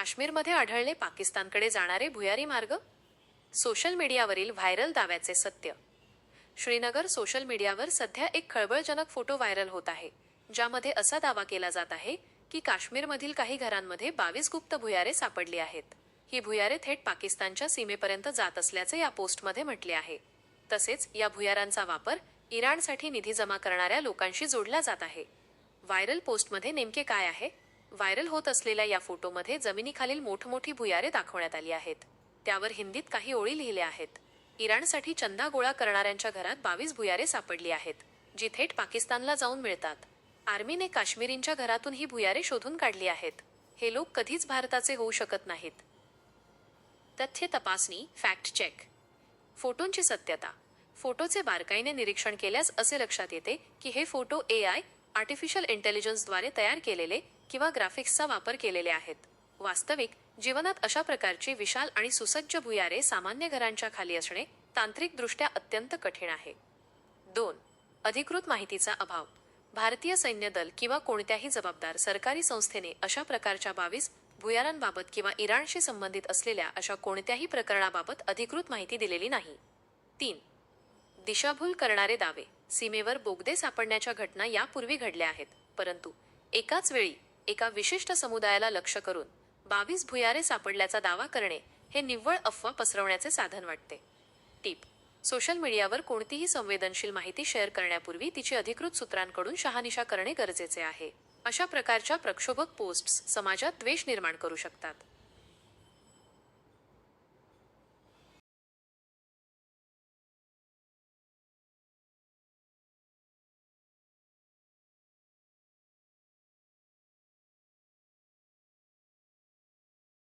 काश्मीरमध्ये आढळले पाकिस्तानकडे जाणारे भुयारी मार्ग. सोशल मीडियावरील व्हायरल दाव्याचे सत्य. श्रीनगर सोशल मीडियावर सध्या एक खळबळजनक फोटो व्हायरल होत आहे, ज्यामध्ये असा दावा केला जात आहे की काश्मीरमधील काही घरांमध्ये 22 गुप्त भुयारे सापडली आहेत. ही भुयारे थेट पाकिस्तानच्या सीमेपर्यंत जात असल्याचे या पोस्टमध्ये म्हटले आहे. तसेच या भुयारांचा वापर इराणसाठी निधी जमा करणाऱ्या लोकांशी जोडला जात आहे. व्हायरल पोस्टमध्ये नेमके काय आहे? व्हायरल होत असलेल्या या फोटोमध्ये जमिनीखालील मोठमोठी भुयारे दाखवण्यात आली आहेत. त्यावर हिंदीत काही ओळी लिहिल्या आहेत. इराणसाठी चंदा गोळा करणाऱ्यांच्या घरात 22 भुयारे सापडली आहेत, जी थेट पाकिस्तानला जाऊन मिळतात. आर्मीने काश्मीरींच्या घरातून ही भुयारे शोधून काढली आहेत. हे लोक कधीच भारताचे होऊ शकत नाहीत. तथ्य तपासणी, फॅक्ट चेक. फोटोंची सत्यता. फोटोचे बारकाईने निरीक्षण केल्यास असे लक्षात येते की हे फोटो AI आर्टिफिशियल इंटेलिजन्सद्वारे तयार केलेले किंवा ग्राफिक्सचा वापर केलेले आहेत. वास्तविक जीवनात अशा प्रकारची विशाल आणि सुसज्ज भुयारे सामान्य घरांच्या खाली असणे तांत्रिकदृष्ट्या अत्यंत कठीण आहे. 2. अधिकृत माहितीचा अभाव. भारतीय सैन्य दल किंवा कोणत्याही जबाबदार सरकारी संस्थेने अशा प्रकारच्या 22 भुयारांबाबत किंवा इराणशी संबंधित असलेल्या अशा कोणत्याही प्रकरणाबाबत अधिकृत माहिती दिलेली नाही. 3. दिशाभूल करणारे दावे. सीमेवर बोगदे सापडण्याच्या घटना यापूर्वी घडल्या आहेत, परंतु एकाच वेळी एका विशिष्ट समुदायाला लक्ष्य करून 22 भुयारे सापडल्याचा दावा करणे हे निव्वळ अफवा पसरवण्याचे साधन वाटते. टिप: सोशल मीडियावर कोणतीही संवेदनशील माहिती शेअर करण्यापूर्वी तिची अधिकृत सूत्रांकडून शहानिशा करणे गरजेचे आहे. अशा प्रकारच्या प्रक्षोभक पोस्ट्स समाजात द्वेष निर्माण करू शकतात.